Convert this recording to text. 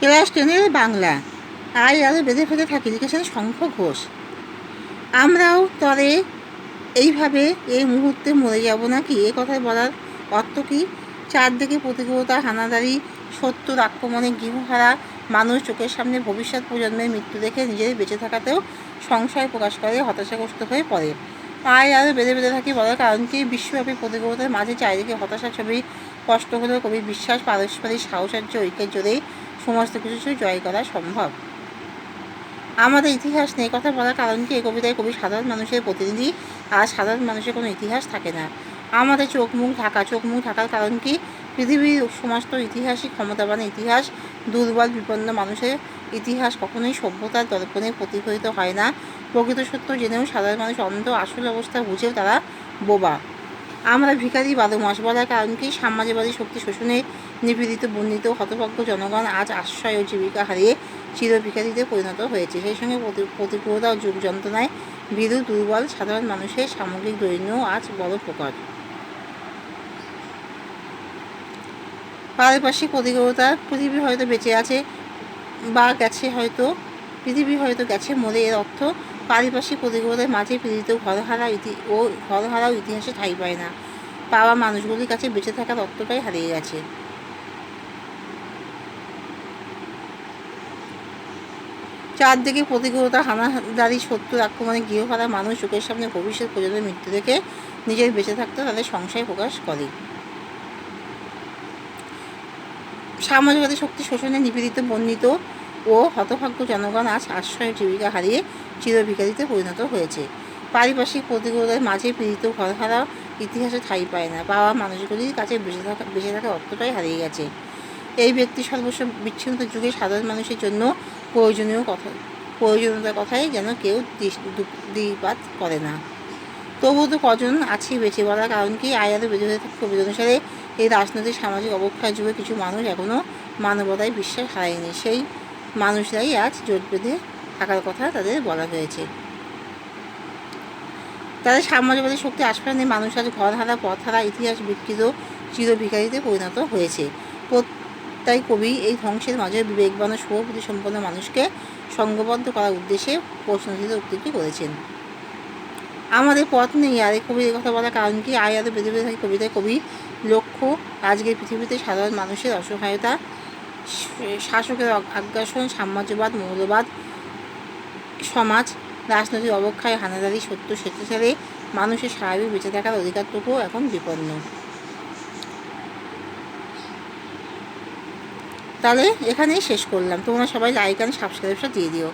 Class 10-এর Bangla. আয় আরও বেঁধে ফেঁধে থাকি, লিখেছেন শঙ্খ ঘোষ। আমরাও তরে এইভাবে এই মুহূর্তে মরে যাব নাকি? এ কথায় বলার অর্থ কী? চারদিকে প্রতিকূলতা, হানাদারি, শত্রুর আক্রমণে গৃহহারা মানুষ চোখের সামনে ভবিষ্যৎ প্রজন্মের মৃত্যু দেখে নিজের বেঁচে থাকাতেও সংশয় প্রকাশ করে, হতাশাগ্রস্ত হয়ে পড়ে। আয় আরও বেঁধে বেঁধে থাকি বলার কারণ কি? বিশ্বব্যাপী প্রতিকূলতার মাঝে চারিদিকে হতাশা ছবি স্পষ্ট হলেও কবির বিশ্বাস, পারস্পরিক সাহচর্য, ঐক্যের জোরেই সমস্ত কিছু জয় করা সম্ভব। আমাদের ইতিহাস নেই কথা বলার কারণ কি? এই কবিতায় কবি সাধারণ মানুষের প্রতিনিধি, আর সাধারণ মানুষের কোনো ইতিহাস থাকে না। আমাদের চোখ মুখ ঢাকার কারণ কি? পৃথিবীর সমস্ত ইতিহাসই ক্ষমতাবান ইতিহাস, দুর্বল বিপন্ন মানুষের ইতিহাস কখনোই সভ্যতার দর্পণে প্রতিফলিত হয় না। প্রকৃত সত্য জেনেও সাধারণ মানুষ অন্ধ, আসল অবস্থা বুঝেও তারা বোবা। আমরা ভিখারি 12 মাস বলার কারণ কি? সাম্রাজ্যবাদী শক্তি শোষণে নিপীড়িত, বন্দিত, হতভাগ্য জনগণ আজ আশ্রয় ও জীবিকা হারিয়ে চির ভিখারিতে পরিণত হয়েছে। সেই সঙ্গে প্রতিকূলতা ও যুগ যন্ত্রণায় ভীরু, দুর্বল সাধারণ মানুষের সামগ্রিক দৈন্য আজ বড় প্রকট। পারিপার্শ্বিক প্রতিকূলতা। পৃথিবী হয়তো বেঁচে আছে বা গেছে, পৃথিবী হয়তো গেছে মরে, এর অর্থ পারিপার্শ্বিক প্রতিকূলতার মাঝে পীড়িত ঘরহারাও ইতিহাসে ঠাঁই পায় না। পাওয়া মানুষগুলির কাছে বেঁচে থাকার অর্থটাই হারিয়ে গেছে। চারদিকে প্রতিকূলতা, হানাদারি, শত্রুর আক্রমণে গৃহহারা মানুষ চোখের সামনে ভবিষ্যৎ প্রজন্মের মৃত্যু দেখে নিজের বেঁচে থাকতে তাদের সংশয় প্রকাশ করে। সাম্রাজ্যবাদী শক্তি শোষণে নিপীড়িত, বন্দিত ও হতভাগ্য জনগণ আজ আশ্রয় জীবিকা হারিয়ে চিরভিখারিতে পরিণত হয়েছে। পারিপার্শ্বিক প্রতিকূলতার মাঝে পীড়িত ঘরহারা ইতিহাসে ঠাঁই পায় না। পাওয়া মানুষগুলির কাছে বেঁচে থাকার অর্থটাই হারিয়ে গেছে। এই ব্যক্তি সর্বস্ব বিচ্ছিন্নতার যুগে সাধারণ মানুষের জন্য প্রয়োজনীয়তার কথাই যেন কেউ দৃষ্টিপাত করে না। তবুও তো কজন আছি বেঁচে বলার কারণ কি? আয়াতে বেঁচে থাকে কবির অনুসারে এই রাজনৈতিক সামাজিক অবক্ষয়ের যুগে কিছু মানুষ এখনও মানবতায় বিশ্বাস হারায়নি। সেই মানুষরাই আজ জোট বেঁধে থাকার কথা তাদের বলা হয়েছে। তাদের সাম্রাজ্যবাদী শক্তি আস্ফালনে মানুষ আজ ঘরহারা, পথহারা, ইতিহাস বিকৃত, চিরভিখারিতে পরিণত হয়েছে। তাই কবি এই ধ্বংসের মাঝে বিবেকবান ও শুভবুদ্ধি সম্পন্ন মানুষকে সংঘবদ্ধ করার উদ্দেশ্যে প্রশ্নচিত উক্তিটি করেছেন। আমাদের পথ নেই, আর এই কবির কথা বলার কারণ কি? আয় আরও বেঁধে বেঁধে থাকি কবিতায় কবি লক্ষ্য আজকের পৃথিবীতে সাধারণ মানুষের অসহায়তা, শাসকের আগ্রাসন, সাম্রাজ্যবাদ, মৌলবাদ সমাজ, রাজনৈতিক অবক্ষয়, হানাদারি, সত্য স্বেচ্ছাচারে মানুষের স্বাভাবিক বেঁচে থাকার অধিকারটুকুও এখন বিপন্ন। তাহলে এখানেই শেষ করলাম। তোমরা সবাই লাইক অ্যান্ড সাবস্ক্রাইবটা দিয়ে দিও।